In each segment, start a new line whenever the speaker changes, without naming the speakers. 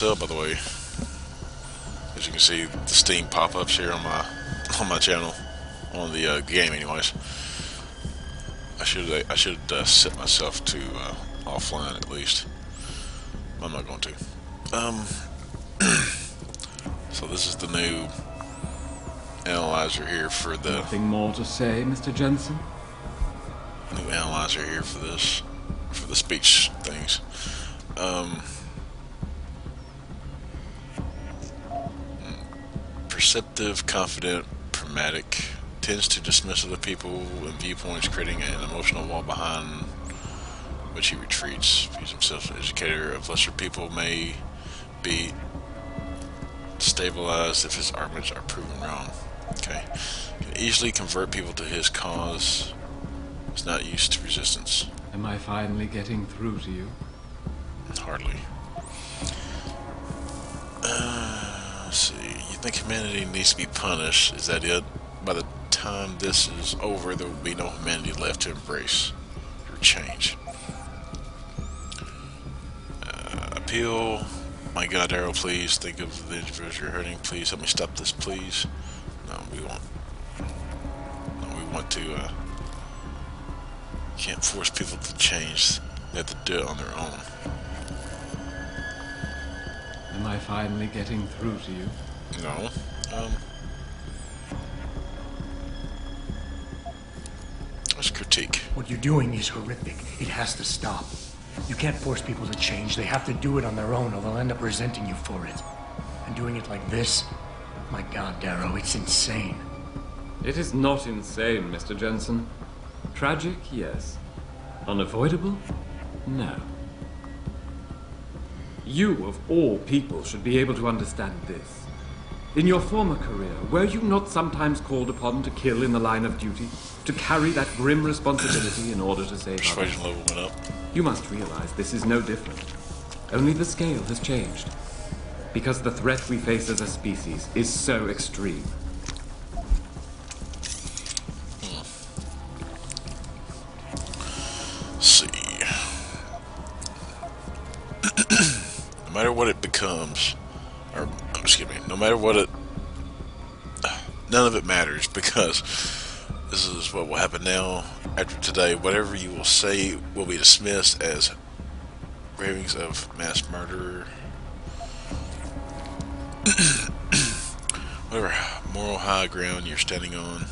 By the way, as you can see, the Steam pop-ups here on my channel, on the game, anyways. I should set myself to offline at least. I'm not going to. Um, so this is the new analyzer here for the
Nothing more to say, Mr. Jensen?
new analyzer here for this, for the speech things. Perceptive, confident, pragmatic, tends to dismiss other people and viewpoints, creating an emotional wall behind which he retreats. Views himself as an educator of lesser people, may be stabilized if his arguments are proven wrong. Okay. Can easily convert people to his cause. Is not used to resistance.
Am I finally getting through to you?
Hardly. Let's see. You think humanity needs to be punished? Is that it? By the time this is over, there will be no humanity left to embrace or change. Appeal. My God, Arrow, please think of the individuals you're hurting. Please help me stop this, please. No, we won't. No, we want to. Can't force people to change. They have to do it on their own.
Am I finally getting through to you?
No. Let's critique.
What you're doing is horrific. It has to stop. You can't force people to change. They have to do it on their own, or they'll end up resenting you for it. And doing it like this? My God, Darrow, it's insane.
It is not insane, Mr. Jensen. Tragic, yes. Unavoidable? No. You, of all people, should be able to understand this. In your former career, were you not sometimes called upon to kill in the line of duty? To carry that grim responsibility in order to save others?
Persuasion level went up.
You must realize this is no different. Only the scale has changed. Because the threat we face as a species is so extreme.
Let's see. No matter what it becomes, or excuse me, no matter what it, none of it matters, because this is what will happen now. After today, whatever you will say will be dismissed as ravings of mass murder. Whatever moral high ground you're standing on.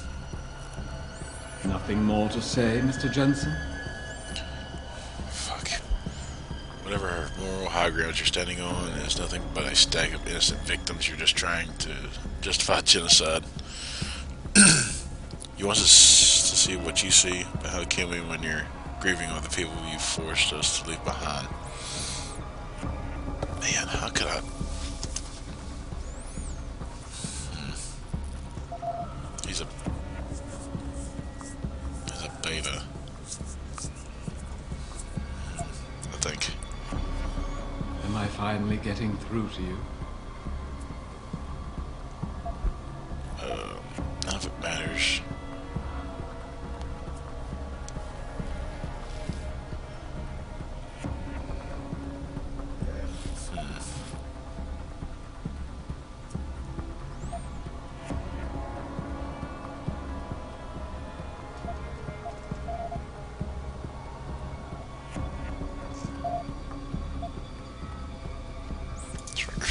Nothing more to say, Mr. Jensen?
Fuck. Whatever moral high ground you're standing on is nothing but a stack of innocent victims. You're just trying to justify genocide. You want us to see what you see, but how can we when you're grieving over the people you forced us to leave behind? Man, how could I? He's a beta, I think.
Am I finally getting through to you?
None of it matters.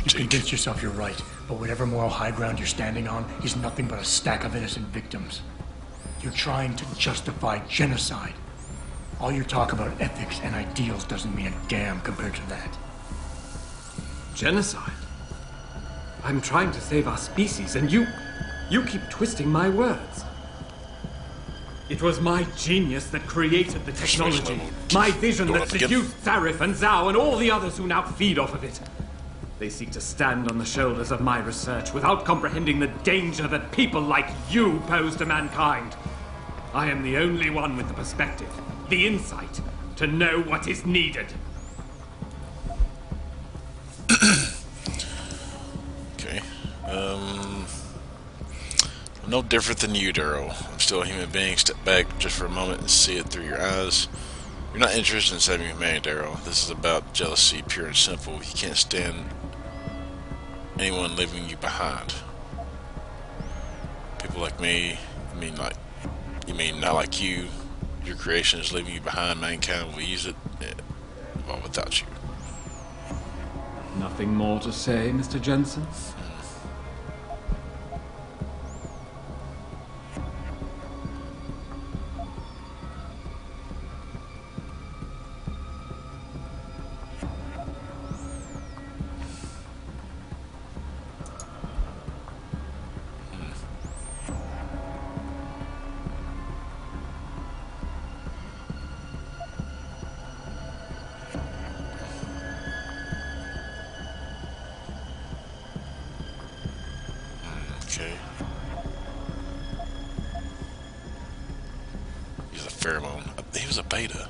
You convince yourself you're right, but whatever moral high ground you're standing on is nothing but a stack of innocent victims. You're trying to justify genocide. All your talk about ethics and ideals doesn't mean a damn compared to that.
Genocide? I'm trying to save our species, and you keep twisting my words. It was my genius that created the technology. My vision that seduced Zarif and Zhao and all the others who now feed off of it. They seek to stand on the shoulders of my research without comprehending the danger that people like you pose to mankind. I am the only one with the perspective, the insight, to know what is needed.
Okay. I'm no different than you, Daryl. I'm still a human being. Step back just for a moment and see it through your eyes. You're not interested in saving humanity, Daryl. This is about jealousy, pure and simple. You can't stand anyone leaving you behind. People like me, you mean not like you, your creation is leaving you behind, mankind will use it, well, without you.
Nothing more to say, Mr. Jensen?
Okay. He's a pheromone. He was a beta.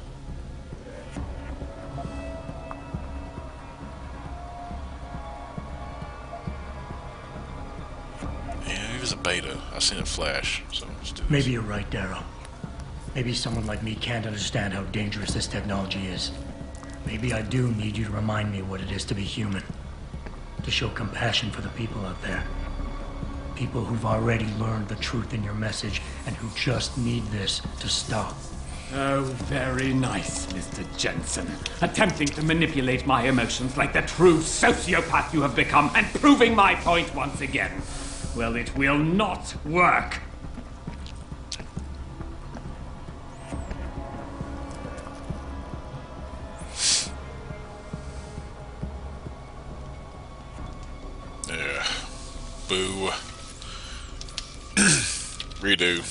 Yeah, he was a beta. I seen it flash. So let's do this.
Maybe you're right, Darrow. Maybe someone like me can't understand how dangerous this technology is. Maybe I do need you to remind me what it is to be human. To show compassion for the people out there. People who've already learned the truth in your message and who just need this to stop.
Oh, very nice, Mr. Jensen. Attempting to manipulate my emotions like the true sociopath you have become and proving my point once again. Well, it will not work.
Yeah. Boo. Redo.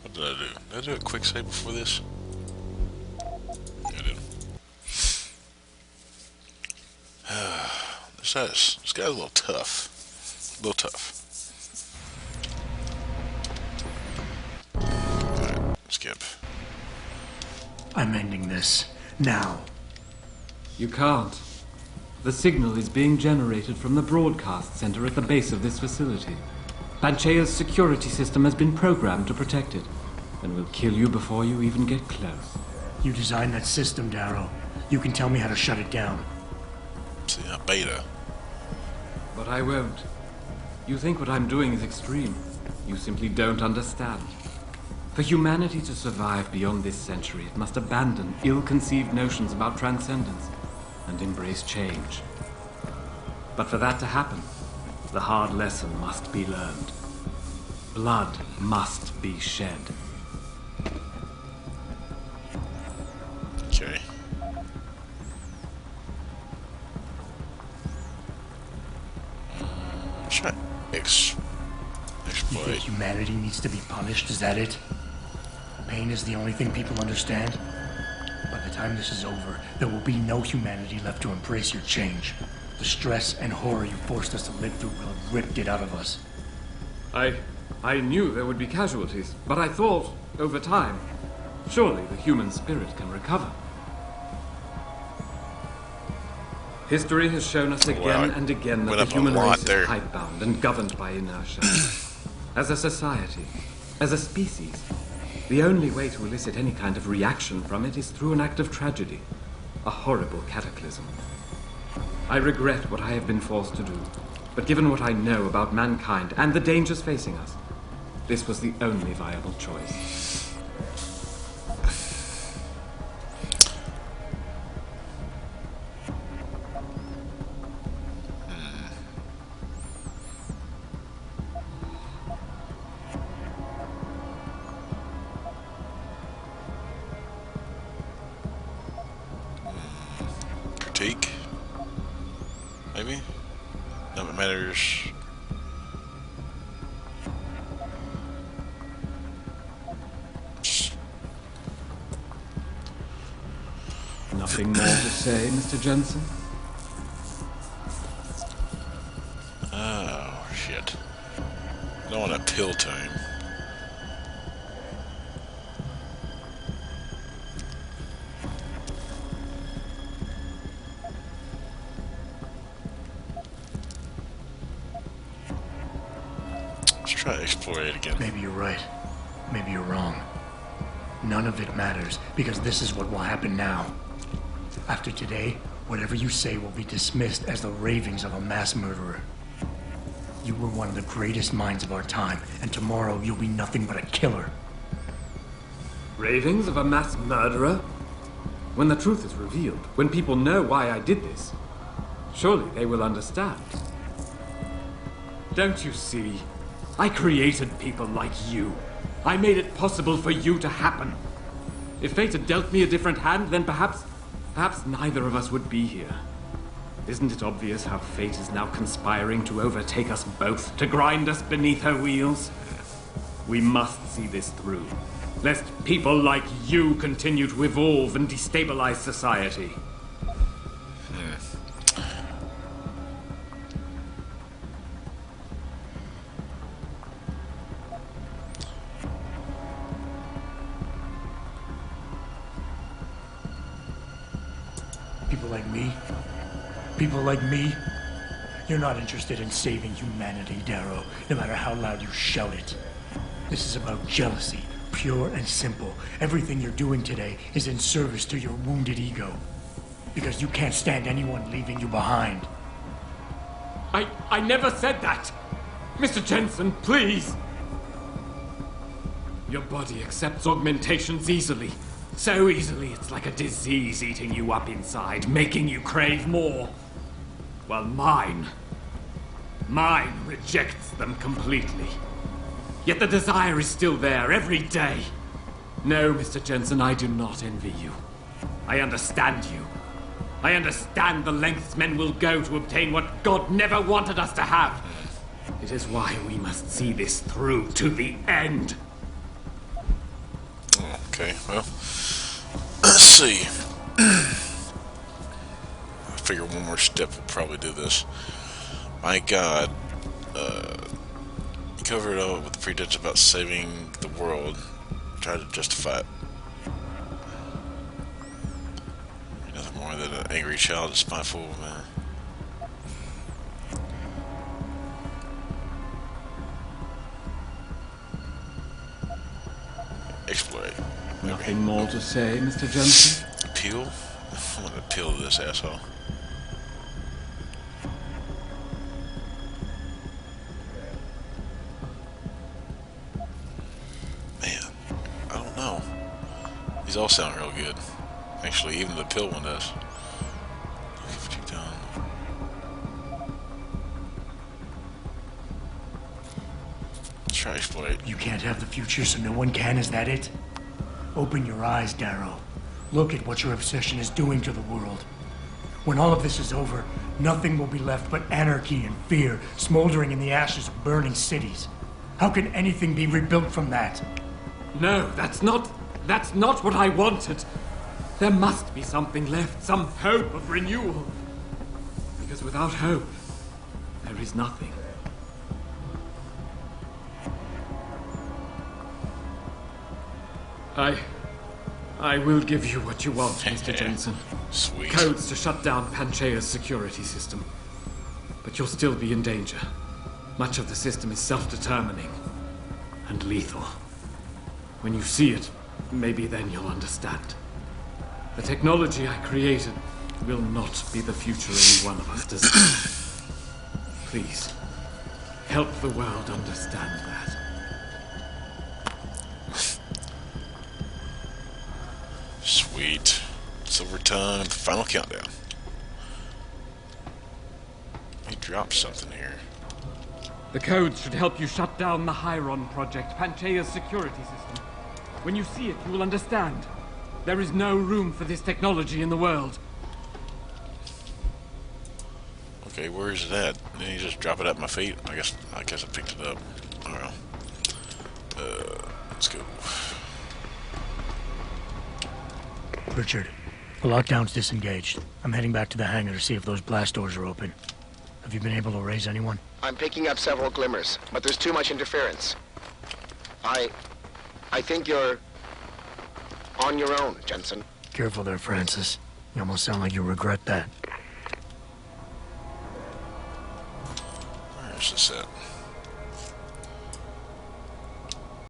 What did I do? Did I do a quick save before this? I did. This guy's a little tough. A little tough. Alright, skip.
I'm ending this. Now.
You can't. The signal is being generated from the broadcast center at the base of this facility. Panchea's security system has been programmed to protect it, and will kill you before you even get close.
You designed that system, Darrow. You can tell me how to shut it down.
See, a beta.
But I won't. You think what I'm doing is extreme. You simply don't understand. For humanity to survive beyond this century, it must abandon ill-conceived notions about transcendence and embrace change. But for that to happen, the hard lesson must be learned. Blood must be shed.
Okay. Try
You
exploit.
think humanity needs to be punished? Is that it? Pain is the only thing people understand? By the time this is over, there will be no humanity left to embrace your change. The stress and horror you forced us to live through will have ripped it out of us.
I knew there would be casualties, but I thought, over time, surely the human spirit can recover. History has shown us again and again that the human race is hidebound and governed by inertia. As a society, as a species, the only way to elicit any kind of reaction from it is through an act of tragedy, a horrible cataclysm. I regret what I have been forced to do, but given what I know about mankind and the dangers facing us, this was the only viable choice.
Critique? Maybe? No, it matters.
Nothing more to say, Mr. Jensen?
Oh, shit. I don't want to appeal to him. Let's try to explore it again.
Maybe you're right. Maybe you're wrong. None of it matters, because this is what will happen now. After today, whatever you say will be dismissed as the ravings of a mass murderer. You were one of the greatest minds of our time, and tomorrow you'll be nothing but a killer.
Ravings of a mass murderer? When the truth is revealed, when people know why I did this, surely they will understand. Don't you see? I created people like you. I made it possible for you to happen. If fate had dealt me a different hand, then perhaps neither of us would be here. Isn't it obvious how fate is now conspiring to overtake us both, to grind us beneath her wheels? We must see this through, lest people like you continue to evolve and destabilize society.
People like me, you're not interested in saving humanity, Darrow, no matter how loud you shout it. This is about jealousy, pure and simple. Everything you're doing today is in service to your wounded ego. Because you can't stand anyone leaving you behind.
I never said that! Mr. Jensen, please! Your body accepts augmentations easily. So easily, it's like a disease eating you up inside, making you crave more. While mine rejects them completely. Yet the desire is still there every day. No, Mr. Jensen, I do not envy you. I understand you. I understand the lengths men will go to obtain what God never wanted us to have. It is why we must see this through to the end.
Okay, well, let's see. I figure one more step will probably do this. My God, you covered it all with the pretense about saving the world. Try to justify it. You're nothing more than an angry child, a spiteful man. Exploit.
Nothing more to say, Mr. Jensen?
Appeal? I want to appeal to this asshole. Man, I don't know. These all sound real good. Actually, even the pill one does. Look at what you've done. Let's try exploit.
You can't have the future, so no one can, is that it? Open your eyes, Darrow. Look at what your obsession is doing to the world. When all of this is over, nothing will be left but anarchy and fear, smoldering in the ashes of burning cities. How can anything be rebuilt from that?
No, that's not what I wanted. There must be something left, some hope of renewal. Because without hope, there is nothing. I will give you what you want, Mr. Jensen.
Sweet.
Codes to shut down Panchaea's security system. But you'll still be in danger. Much of the system is self-determining and lethal. When you see it, maybe then you'll understand. The technology I created will not be the future any one of us desires. Please, help the world understand that.
Sweet. Silver tongue, final countdown. He dropped something here.
The codes should help you shut down the Hyron project, Panchaea's security system. When you see it, you will understand. There is no room for this technology in the world.
Okay, where is it at? Didn't he just drop it at my feet? I guess I picked it up. Alright. Let's go.
Richard, the lockdown's disengaged. I'm heading back to the hangar to see if those blast doors are open. Have you been able to raise anyone?
I'm picking up several glimmers, but there's too much interference. I think you're on your own, Jensen.
Careful there, Francis. You almost sound like you regret that.
Where is this at?